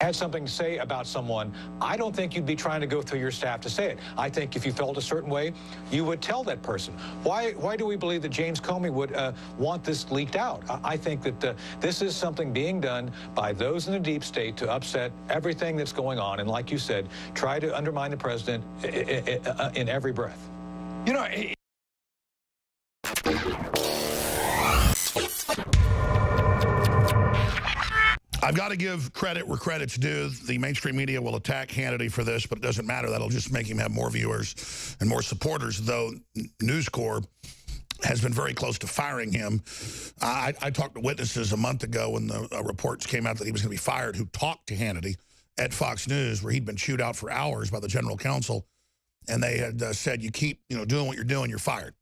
had something to say about someone, I don't think you'd be trying to go through your staff to say it. I think if you felt a certain way, you would tell that person. Why do we believe that James Comey would want this leaked out? I think that this is something being done by those in the deep state to upset everything that's going on. And like you said, try to undermine the president in every breath. You know, I've got to give credit where credit's due. The mainstream media will attack Hannity for this, but it doesn't matter. That'll just make him have more viewers and more supporters, though News Corp has been very close to firing him. I talked to witnesses a month ago when the reports came out that he was going to be fired who talked to Hannity at Fox News, where he'd been chewed out for hours by the general counsel, and they had said, you keep doing what you're doing, you're fired.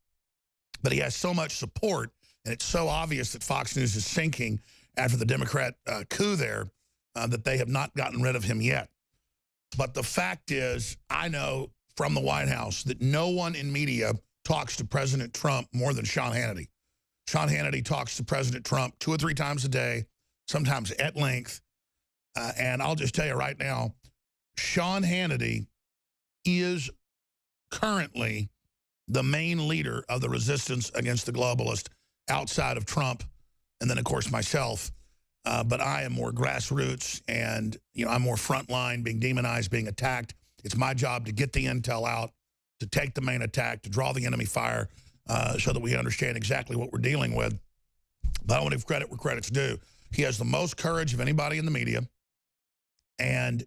But he has so much support, and it's so obvious that Fox News is sinking after the Democrat coup there, that they have not gotten rid of him yet. But the fact is, I know from the White House that no one in media talks to President Trump more than Sean Hannity. Sean Hannity talks to President Trump 2 or 3 times a day, sometimes at length. And I'll just tell you right now, Sean Hannity is currently the main leader of the resistance against the globalists outside of Trump, and then, of course, myself. But I am more grassroots, and I'm more frontline, being demonized, being attacked. It's my job to get the intel out, to take the main attack, to draw the enemy fire, so that we understand exactly what we're dealing with. But I want to give credit where credit's due. He has the most courage of anybody in the media, and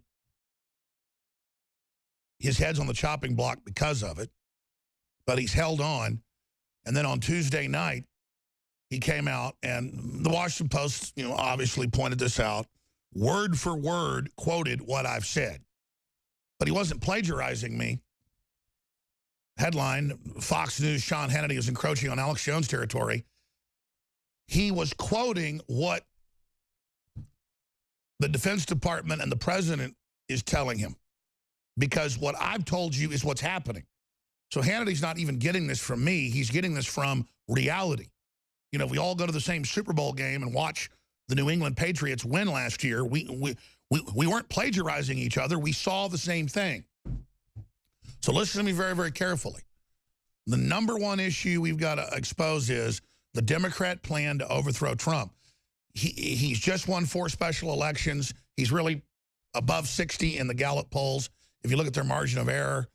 his head's on the chopping block because of it. But he's held on. And then on Tuesday night, he came out, and the Washington Post, obviously pointed this out, word for word quoted what I've said. But he wasn't plagiarizing me. Headline, Fox News, Sean Hannity is encroaching on Alex Jones territory. He was quoting what the Defense Department and the president is telling him, because what I've told you is what's happening. So Hannity's not even getting this from me. He's getting this from reality. We all go to the same Super Bowl game and watch the New England Patriots win last year. We weren't plagiarizing each other. We saw the same thing. So listen to me very, very carefully. The #1 issue we've got to expose is the Democrat plan to overthrow Trump. He's just won 4 special elections. He's really above 60 in the Gallup polls. If you look at their margin of error,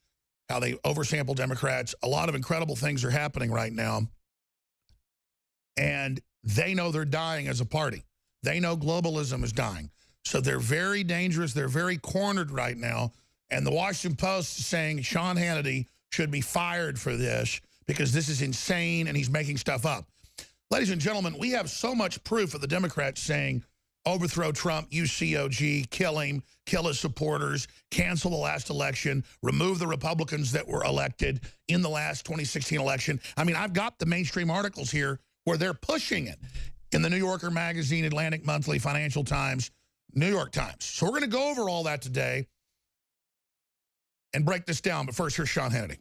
how they oversample Democrats, a lot of incredible things are happening right now. And they know they're dying as a party. They know globalism is dying. So they're very dangerous. They're very cornered right now. And the Washington Post is saying Sean Hannity should be fired for this because this is insane and he's making stuff up. Ladies and gentlemen, we have so much proof of the Democrats saying overthrow Trump, use COG, kill him, kill his supporters, cancel the last election, remove the Republicans that were elected in the last 2016 election. I mean, I've got the mainstream articles here where they're pushing it in the New Yorker Magazine, Atlantic Monthly, Financial Times, New York Times. So we're going to go over all that today and break this down. But first, here's Sean Hannity.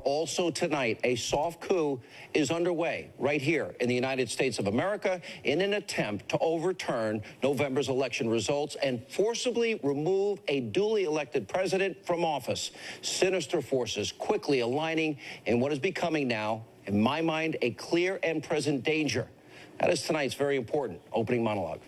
Also tonight, a soft coup is underway right here in the United States of America in an attempt to overturn November's election results and forcibly remove a duly elected president from office. Sinister forces quickly aligning in what is becoming now, in my mind, a clear and present danger. That is tonight's very important opening monologue.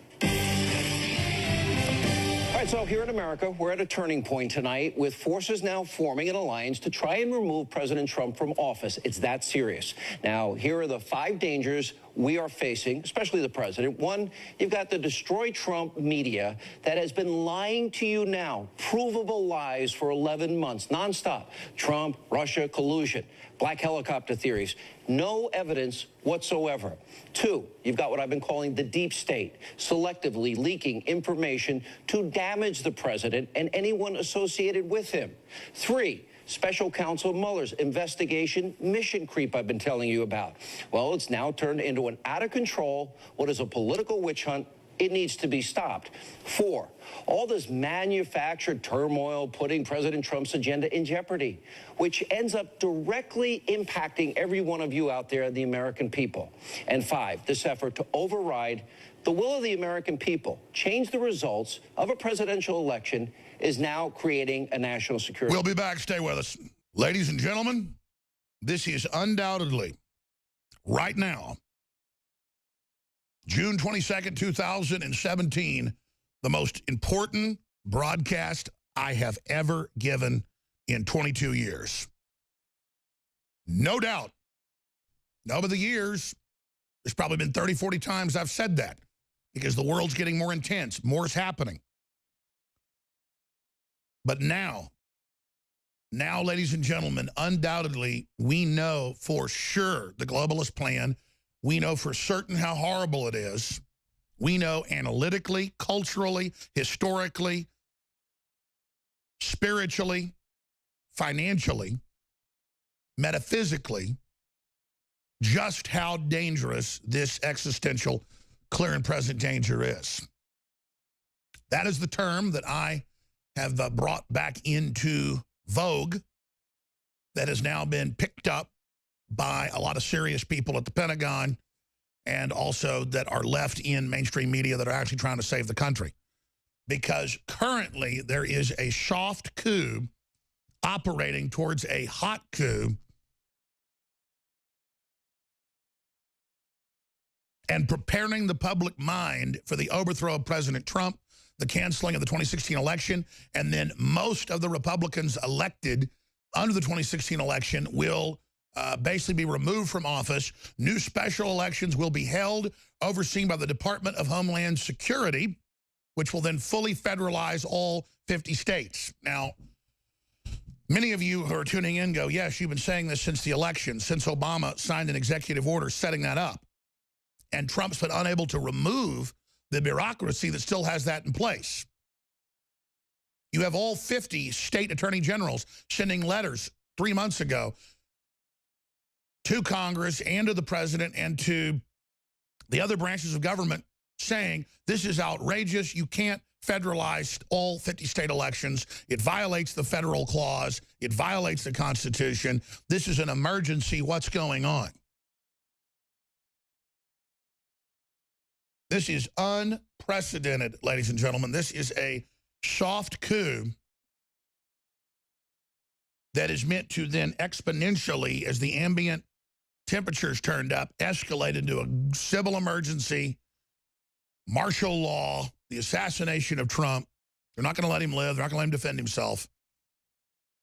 All right, so here in America, we're at a turning point tonight with forces now forming an alliance to try and remove President Trump from office. It's that serious. Now, here are the 5 dangers we are facing, especially the president. 1, you've got the Destroy Trump media that has been lying to you now, provable lies for 11 months, nonstop. Trump, Russia, collusion, black helicopter theories, no evidence whatsoever. 2, you've got what I've been calling the deep state, selectively leaking information to damage the president and anyone associated with him. 3, Special Counsel Mueller's investigation mission creep I've been telling you about. Well, it's now turned into an out-of-control, what is a political witch hunt. It needs to be stopped. 4, all this manufactured turmoil putting President Trump's agenda in jeopardy, which ends up directly impacting every one of you out there, the American people. And 5, this effort to override The will of the American people, change the results of a presidential election, is now creating a national security. We'll be back. Stay with us. Ladies and gentlemen, this is undoubtedly, right now, June 22nd, 2017, the most important broadcast I have ever given in 22 years. No doubt. Over the years, there's probably been 30, 40 times I've said that because the world's getting more intense. More is happening. But now, ladies and gentlemen, undoubtedly, we know for sure the globalist plan. We know for certain how horrible it is. We know analytically, culturally, historically, spiritually, financially, metaphysically, just how dangerous this existential clear and present danger is. That is the term that I have brought back into vogue that has now been picked up by a lot of serious people at the Pentagon and also that are left in mainstream media that are actually trying to save the country. Because currently there is a soft coup operating towards a hot coup and preparing the public mind for the overthrow of President Trump, the canceling of the 2016 election, and then most of the Republicans elected under the 2016 election will basically be removed from office. New special elections will be held, overseen by the Department of Homeland Security, which will then fully federalize all 50 states. Now, many of you who are tuning in go, yes, you've been saying this since the election, since Obama signed an executive order setting that up. And Trump's been unable to remove the bureaucracy that still has that in place. You have all 50 state attorney generals sending letters 3 months ago to Congress and to the president and to the other branches of government saying, this is outrageous. You can't federalize all 50 state elections. It violates the federal clause. It violates the Constitution. This is an emergency. What's going on? This is unprecedented, ladies and gentlemen. This is a soft coup that is meant to then exponentially, as the ambient temperatures turned up, escalate into a civil emergency, martial law, the assassination of Trump. They're not going to let him live. They're not going to let him defend himself.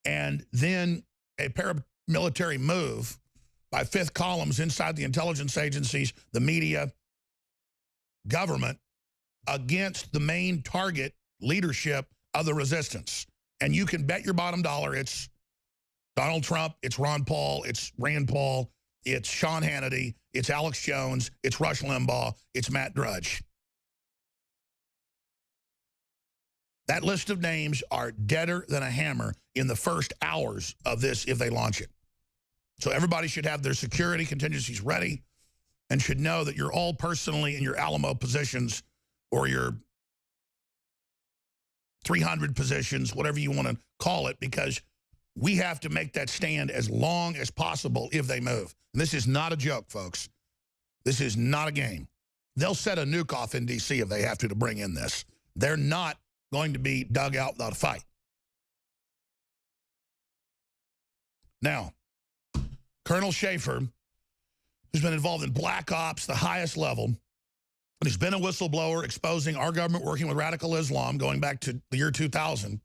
And then a paramilitary move by fifth columns inside the intelligence agencies, the media, government, against the main target leadership of the resistance. And you can bet your bottom dollar it's Donald Trump, it's Ron Paul, it's Rand Paul, it's Sean Hannity, it's Alex Jones, it's Rush Limbaugh, it's Matt Drudge. That list of names are deader than a hammer in the first hours of this if they launch it. So everybody should have their security contingencies ready and should know that you're all personally in your Alamo positions or your 300 positions, whatever you want to call it, because we have to make that stand as long as possible if they move. And this is not a joke, folks. This is not a game. They'll set a nuke off in D.C. if they have to bring in this. They're not going to be dug out without a fight. Now, Colonel Schaefer, who's been involved in black ops, the highest level, and he's been a whistleblower exposing our government working with radical Islam going back to the year 2000.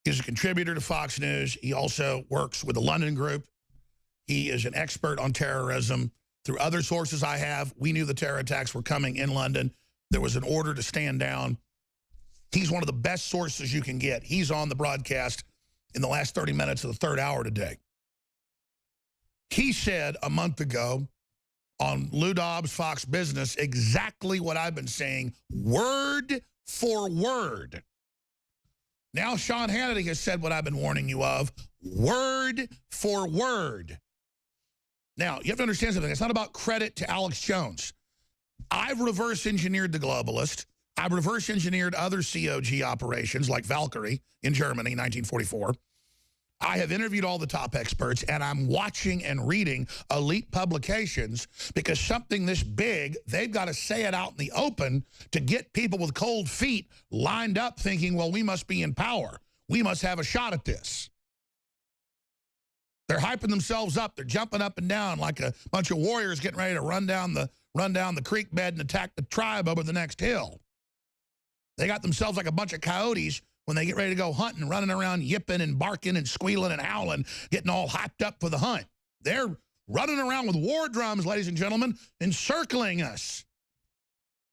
He's a contributor to Fox News. He also works with the London Group. He is an expert on terrorism. Through other sources I have, we knew the terror attacks were coming in London. There was an order to stand down. He's one of the best sources you can get. He's on the broadcast in the last 30 minutes of the third hour today. He said a month ago on Lou Dobbs' Fox Business exactly what I've been saying, word for word. Now Sean Hannity has said what I've been warning you of, word for word. Now, you have to understand something. It's not about credit to Alex Jones. I've reverse engineered the globalist. I've reverse engineered other COG operations like Valkyrie in Germany, 1944. I have interviewed all the top experts, and I'm watching and reading elite publications because something this big, they've got to say it out in the open to get people with cold feet lined up thinking, well, we must be in power. We must have a shot at this. They're hyping themselves up. They're jumping up and down like a bunch of warriors getting ready to run down the creek bed and attack the tribe over the next hill. They got themselves like a bunch of coyotes when they get ready to go hunting, running around yipping and barking and squealing and howling, getting all hyped up for the hunt. They're running around with war drums, ladies and gentlemen, encircling us.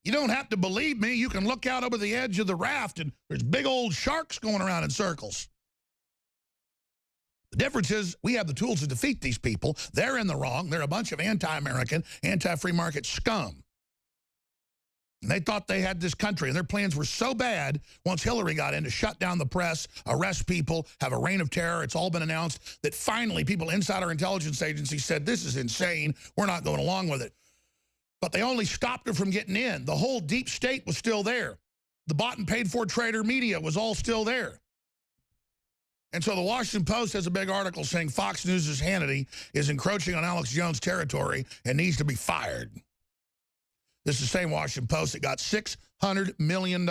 You don't have to believe me. You can look out over the edge of the raft and there's big old sharks going around in circles. The difference is we have the tools to defeat these people. They're in the wrong. They're a bunch of anti-American, anti-free market scum. And they thought they had this country, and their plans were so bad once Hillary got in to shut down the press, arrest people, have a reign of terror. It's all been announced that finally people inside our intelligence agency said, this is insane. We're not going along with it. But they only stopped her from getting in. The whole deep state was still there. The bought and paid for trader media was all still there. And so the Washington Post has a big article saying Fox News' Hannity is encroaching on Alex Jones' territory and needs to be fired. This is the same Washington Post that got $600 million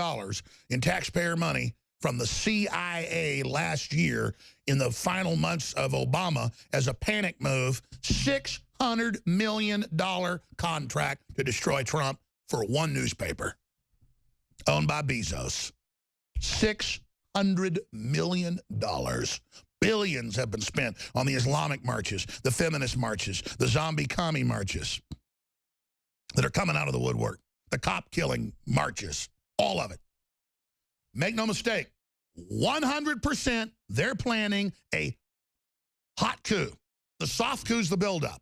in taxpayer money from the CIA last year in the final months of Obama as a panic move. $600 million contract to destroy Trump for one newspaper owned by Bezos. $600 million. Billions have been spent on the Islamic marches, the feminist marches, the zombie commie marches that are coming out of the woodwork, the cop-killing marches, all of it. Make no mistake, 100% they're planning a hot coup. The soft coup's the buildup.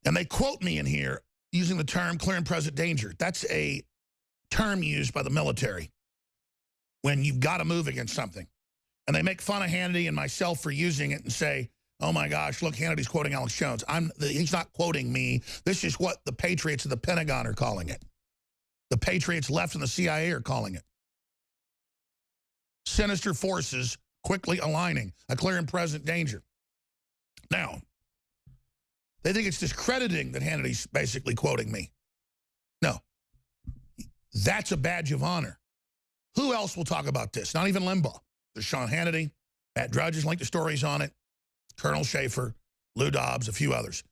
And they quote me in here using the term clear and present danger. That's a term used by the military when you've got to move against something. And they make fun of Hannity and myself for using it and say, oh my gosh, look, Hannity's quoting Alex Jones. He's not quoting me. This is what the patriots of the Pentagon are calling it. The patriots left in the CIA are calling it. Sinister forces quickly aligning, a clear and present danger. Now, they think it's discrediting that Hannity's basically quoting me. No, that's a badge of honor. Who else will talk about this? Not even Limbaugh. There's Sean Hannity, Matt Drudge has linked the stories on it, Colonel Schaefer, Lou Dobbs, a few others.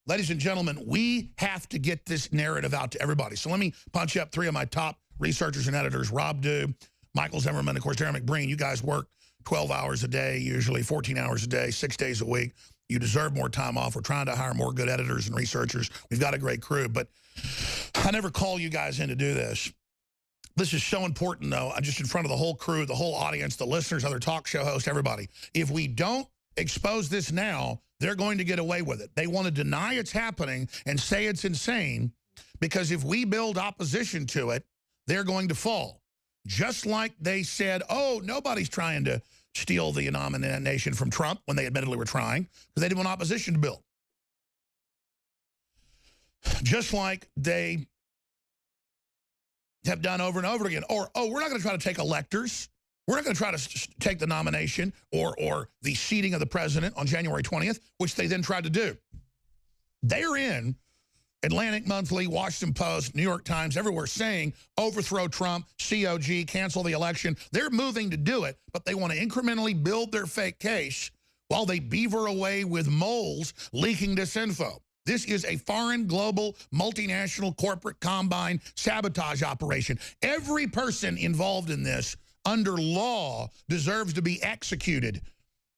Ladies and gentlemen, we have to get this narrative out to everybody. So let me punch up three of my top researchers and editors, Rob Dew, Michael Zimmerman, of course, Darren McBreen. You guys work 12 hours a day, usually 14 hours a day, 6 days a week. You deserve more time off. We're trying to hire more good editors and researchers. We've got a great crew, but I never call you guys in to do this. This is so important, though. I'm just in front of the whole crew, the whole audience, the listeners, other talk show hosts, everybody. If we don't expose this now, they're going to get away with it. They want to deny it's happening and say it's insane because if we build opposition to it, they're going to fall. Just like they said, oh, nobody's trying to steal the nomination from Trump when they admittedly were trying because they didn't want opposition to build. Just like they have done over and over again. Or, oh, we're not going to try to take electors. We're not going to try to take the nomination or the seating of the president on January 20th, which they then tried to do. They're in Atlantic Monthly, Washington Post, New York Times, everywhere saying overthrow Trump, COG, cancel the election. They're moving to do it, but they want to incrementally build their fake case while they beaver away with moles leaking disinfo. This is a foreign, global, multinational, corporate, combine sabotage operation. Every person involved in this under law deserves to be executed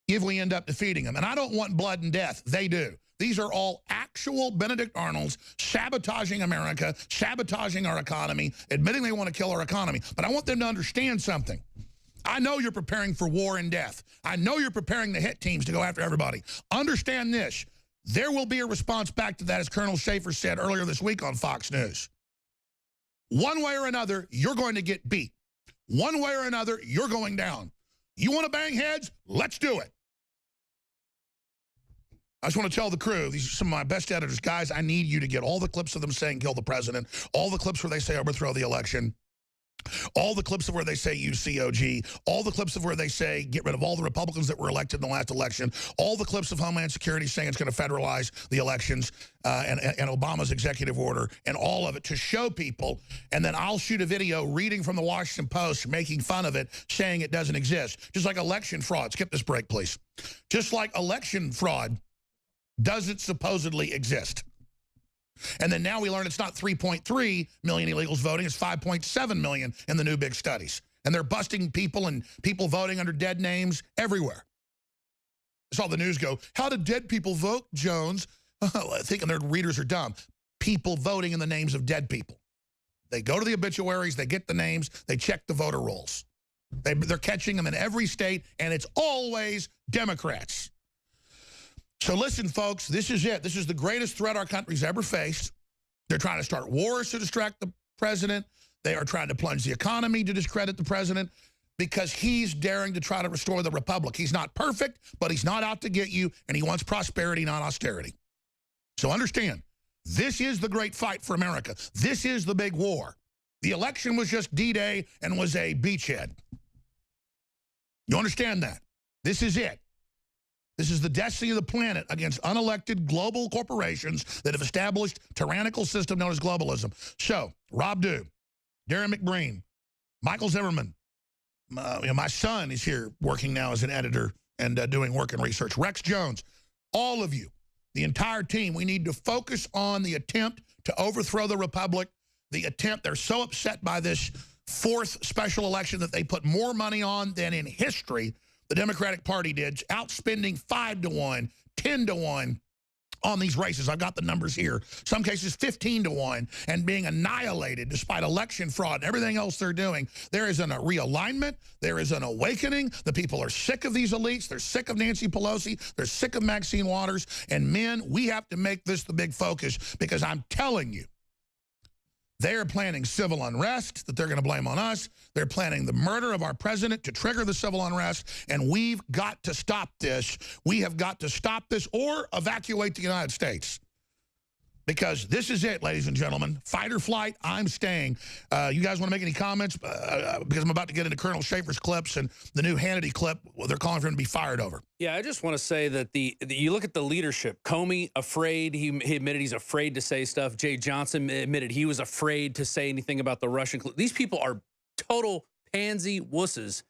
if we end up defeating them. And I don't want blood and death. They do. These are all actual Benedict Arnolds sabotaging America, sabotaging our economy, admitting they want to kill our economy. But I want them to understand something. I know you're preparing for war and death. I know you're preparing the hit teams to go after everybody. Understand this. There will be a response back to that, as Colonel Schaefer said earlier this week on Fox News. One way or another, you're going to get beat. One way or another, you're going down. You want to bang heads? Let's do it. I just want to tell the crew, these are some of my best editors. Guys, I need you to get all the clips of them saying kill the president, all the clips where they say overthrow the election. All the clips of where they say use COG, all the clips of where they say get rid of all the Republicans that were elected in the last election, all the clips of Homeland Security saying it's going to federalize the elections and Obama's executive order, and all of it to show people, and then I'll shoot a video reading from the Washington Post, making fun of it, saying it doesn't exist. Just like election fraud. Skip this break, please. Just like election fraud doesn't supposedly exist. And then now we learn it's not 3.3 million illegals voting, it's 5.7 million in the new big studies. And they're busting people and people voting under dead names everywhere. I saw the news go, how did dead people vote, Jones? Thinking their readers are dumb. People voting in the names of dead people. They go to the obituaries, they get the names, they check the voter rolls. They're catching them in every state, and it's always Democrats. So listen, folks, this is it. This is the greatest threat our country's ever faced. They're trying to start wars to distract the president. They are trying to plunge the economy to discredit the president because he's daring to try to restore the republic. He's not perfect, but he's not out to get you, and he wants prosperity, not austerity. So understand, this is the great fight for America. This is the big war. The election was just D-Day and was a beachhead. You understand that? This is it. This is the destiny of the planet against unelected global corporations that have established a tyrannical system known as globalism. So, Rob Dew, Darren McBreen, Michael Zimmerman, my son is here working now as an editor and doing work and research. Rex Jones, all of you, the entire team, we need to focus on the attempt to overthrow the republic, the attempt. They're so upset by this fourth special election that they put more money on than in history the Democratic Party did, outspending 5-to-1, 10-to-1 on these races. I've got the numbers here. Some cases 15-to-1, and being annihilated despite election fraud and everything else they're doing. There is a realignment. There is an awakening. The people are sick of these elites. They're sick of Nancy Pelosi. They're sick of Maxine Waters. And men, we have to make this the big focus, because I'm telling you, they are planning civil unrest that they're going to blame on us. They're planning the murder of our president to trigger the civil unrest, and we've got to stop this. We have got to stop this or evacuate the United States. Because this is it, ladies and gentlemen. Fight or flight, I'm staying. You guys want to make any comments? Because I'm about to get into Colonel Schaefer's clips and the new Hannity clip, they're calling for him to be fired over. Yeah, I just want to say that you look at the leadership. Comey, afraid. He admitted he's afraid to say stuff. Jay Johnson admitted he was afraid to say anything about the Russian. These people are total pansy wusses,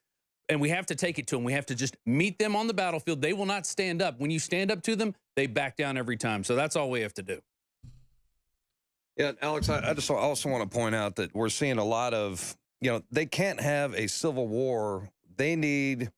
and we have to take it to them. We have to just meet them on the battlefield. They will not stand up. When you stand up to them, they back down every time. So that's all we have to do. Yeah, Alex, I just also want to point out that we're seeing a lot of, they can't have a civil war. They need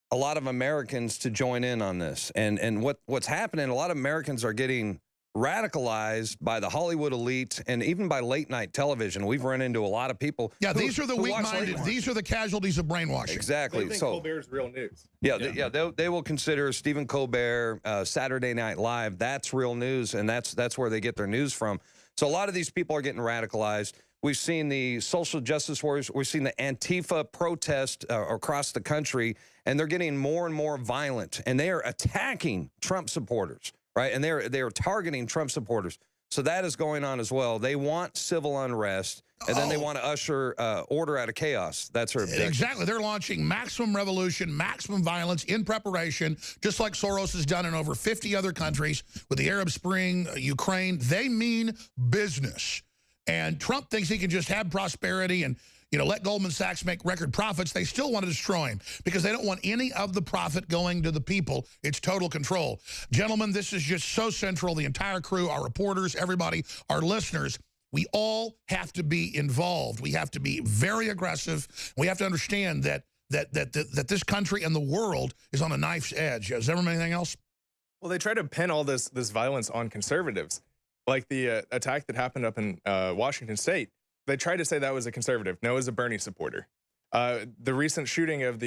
a lot of Americans to join in on this. And what's happening, a lot of Americans are getting radicalized by the Hollywood elite and even by late night television. We've run into a lot of people. Yeah, these are the weak-minded. These are the casualties of brainwashing. Exactly. They think Colbert's real news. Yeah, they will consider Stephen Colbert, Saturday Night Live, that's real news, and that's where they get their news from. So a lot of these people are getting radicalized. We've seen the social justice warriors. We've seen the Antifa protest across the country, and they're getting more and more violent, and they are attacking Trump supporters, right? And they are targeting Trump supporters. So that is going on as well. They want civil unrest, and then they want to usher order out of chaos. That's her objective. Exactly. They're launching maximum revolution, maximum violence in preparation, just like Soros has done in over 50 other countries with the Arab Spring, Ukraine. They mean business. And Trump thinks he can just have prosperity and, let Goldman Sachs make record profits. They still want to destroy him because they don't want any of the profit going to the people. It's total control. Gentlemen, this is just so central. The entire crew, our reporters, everybody, our listeners, we all have to be involved. We have to be very aggressive. We have to understand that this country and the world is on a knife's edge. Is there anything else? Well, they try to pin all this violence on conservatives, like the attack that happened up in Washington State. They tried to say that was a conservative. No, it was a Bernie supporter. The recent shooting of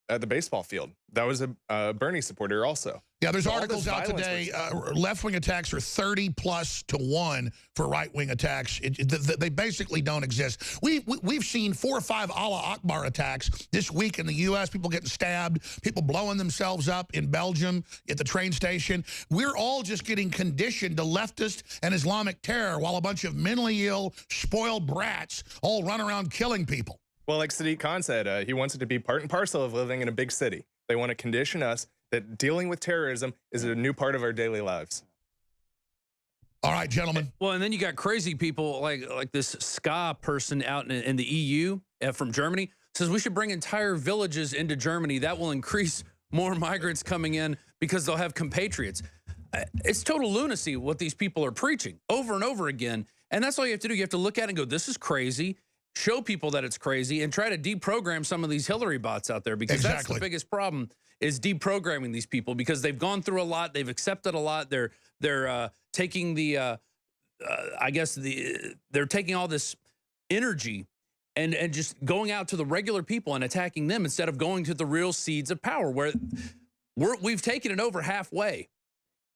at the baseball field, that was a Bernie supporter also. Yeah, there's So all articles this out violence today. Left-wing attacks are 30+ to 1 for right-wing attacks. They basically don't exist. We've seen 4 or 5 Allah Akbar attacks this week in the U.S. People getting stabbed, people blowing themselves up in Belgium at the train station. We're all just getting conditioned to leftist and Islamic terror while a bunch of mentally ill, spoiled brats all run around killing people. Well, like Sadiq Khan said, he wants it to be part and parcel of living in a big city. They want to condition us that dealing with terrorism is a new part of our daily lives. All right, gentlemen. Well, and then you got crazy people like this Ska person out in the EU from Germany says we should bring entire villages into Germany. That will increase more migrants coming in because they'll have compatriots. It's total lunacy what these people are preaching over and over again. And that's all you have to do. You have to look at it and go, this is crazy. Show people that it's crazy and try to deprogram some of these Hillary bots out there, because that's the biggest problem, is deprogramming these people, because they've gone through a lot. They've accepted a lot. They're taking the, I guess they're taking all this energy and just going out to the regular people and attacking them instead of going to the real seeds of power, where we've taken it over halfway.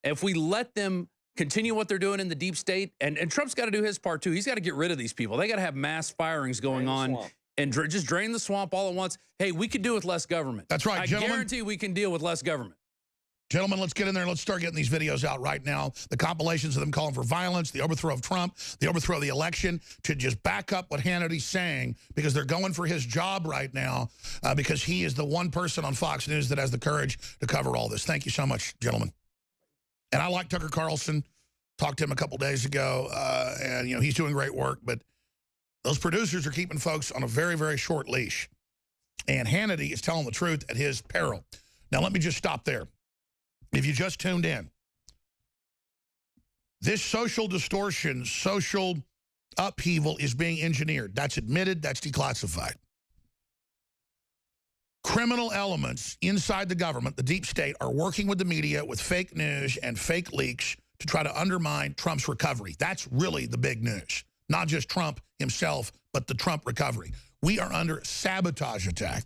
If we let them continue what they're doing in the deep state, and Trump's got to do his part too. He's got to get rid of these people. They got to have mass firings going on and just drain the swamp all at once. Hey, we could do with less government. That's right, gentlemen. I guarantee we can deal with less government. Gentlemen, let's get in there and let's start getting these videos out right now. The compilations of them calling for violence, the overthrow of Trump, the overthrow of the election, to just back up what Hannity's saying, because they're going for his job right now, because he is the one person on Fox News that has the courage to cover all this. Thank you so much, gentlemen. And I like Tucker Carlson. Talked to him a couple days ago, and, you know, he's doing great work, but those producers are keeping folks on a very, very short leash. And Hannity is telling the truth at his peril. Now, let me just stop there. If you just tuned in, this social distortion, social upheaval is being engineered. That's admitted. That's declassified. Criminal elements inside the government, the deep state, are working with the media with fake news and fake leaks to try to undermine Trump's recovery. That's really the big news. Not just Trump himself, but the Trump recovery. We are under sabotage attack.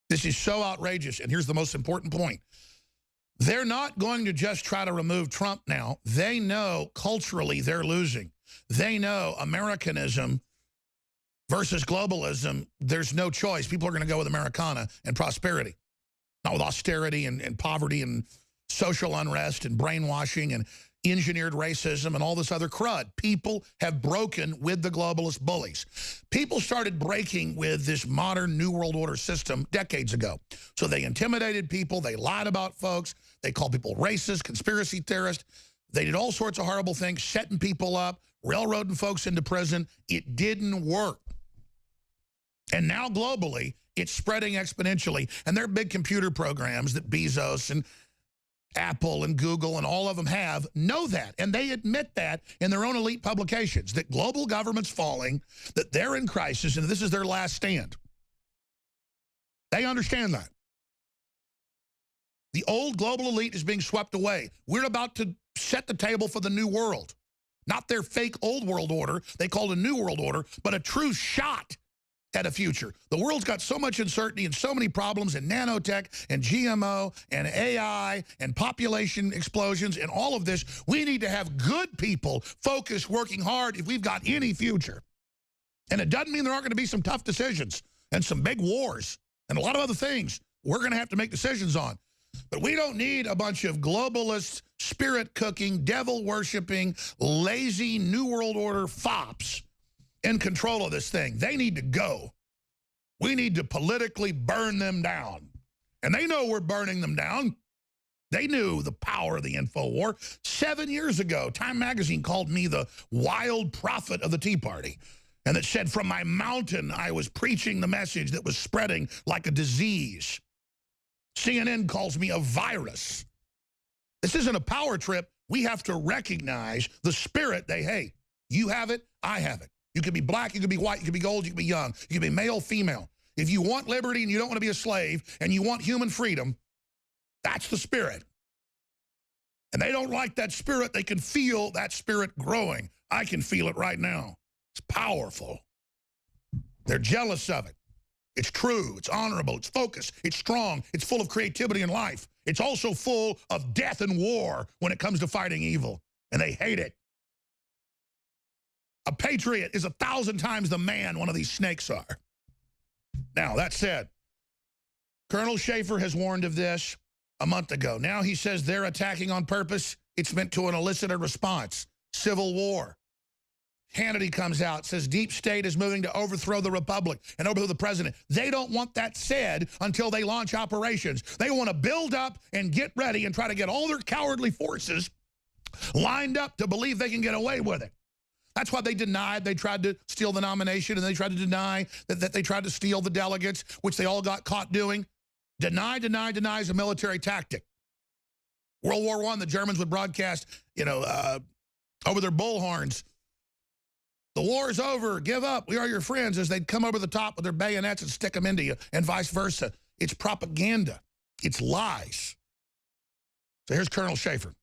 This is so outrageous, and here's the most important point. They're not going to just try to remove Trump now. They know culturally they're losing. They know Americanism versus globalism, there's no choice. People are going to go with Americana and prosperity, not with austerity and poverty and social unrest and brainwashing and engineered racism and all this other crud. People have broken with the globalist bullies. People started breaking with this modern New World Order system decades ago. So they intimidated people. They lied about folks. They called people racist, conspiracy theorists. They did all sorts of horrible things, setting people up, railroading folks into prison. It didn't work. And now globally, it's spreading exponentially. And there are big computer programs that Bezos and Apple and Google and all of them know that. And they admit that in their own elite publications, that global government's falling, that they're in crisis, and this is their last stand. They understand that. The old global elite is being swept away. We're about to set the table for the new world. Not their fake old world order, they call it a new world order, but a true shot at a future. The world's got so much uncertainty and so many problems in nanotech and GMO and AI and population explosions and all of this. We need to have good people focused, working hard if we've got any future. And it doesn't mean there aren't going to be some tough decisions and some big wars and a lot of other things we're going to have to make decisions on. But we don't need a bunch of globalist, spirit-cooking, devil-worshipping, lazy New World Order fops in control of this thing. They need to go. We need to politically burn them down. And they know we're burning them down. They knew the power of the Infowar. 7 years ago, Time magazine called me the wild prophet of the Tea Party. And it said, from my mountain, I was preaching the message that was spreading like a disease. CNN calls me a virus. This isn't a power trip. We have to recognize the spirit they hate. You have it, I have it. You could be black, you could be white, you could be old, you could be young, you could be male, female. If you want liberty and you don't want to be a slave and you want human freedom, that's the spirit. And they don't like that spirit. They can feel that spirit growing. I can feel it right now. It's powerful. They're jealous of it. It's true, it's honorable, it's focused, it's strong, it's full of creativity and life. It's also full of death and war when it comes to fighting evil, and they hate it. A patriot is 1,000 times the man one of these snakes are. Now, that said, Colonel Schaefer has warned of this a month ago. Now he says they're attacking on purpose. It's meant to elicit a response. Civil war. Hannity comes out, says deep state is moving to overthrow the republic and overthrow the president. They don't want that said until they launch operations. They want to build up and get ready and try to get all their cowardly forces lined up to believe they can get away with it. That's why they denied they tried to steal the nomination, and they tried to deny that they tried to steal the delegates, which they all got caught doing. Deny is a military tactic. World War I, the Germans would broadcast, over their bullhorns, the war is over, give up, we are your friends, as they'd come over the top with their bayonets and stick them into you, and vice versa. It's propaganda. It's lies. So here's Colonel Schaefer.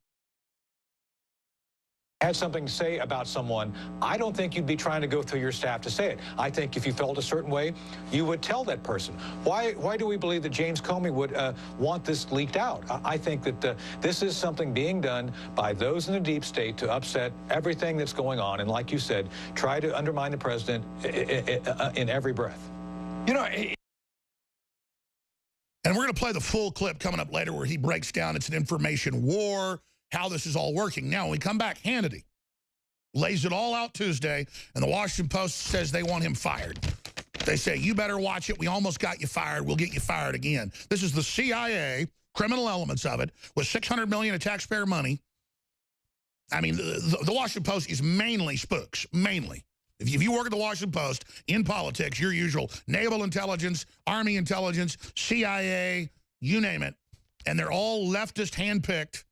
Had something to say about someone, I don't think you'd be trying to go through your staff to say it. I think if you felt a certain way, you would tell that person. Why do we believe that James Comey would want this leaked out? I think that this is something being done by those in the deep state to upset everything that's going on. And like you said, try to undermine the president in every breath. And we're going to play the full clip coming up later where he breaks down it's an information war, how this is all working. Now, when we come back, Hannity lays it all out Tuesday, and the Washington Post says they want him fired. They say, you better watch it. We almost got you fired. We'll get you fired again. This is the CIA, criminal elements of it, with $600 million of taxpayer money. I mean, the Washington Post is mainly spooks, mainly. If you work at the Washington Post in politics, your usual naval intelligence, army intelligence, CIA, you name it, and they're all leftist handpicked.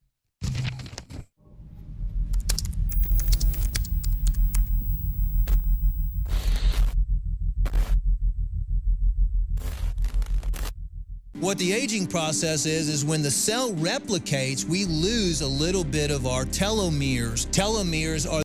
What the aging process is when the cell replicates, we lose a little bit of our telomeres. Telomeres are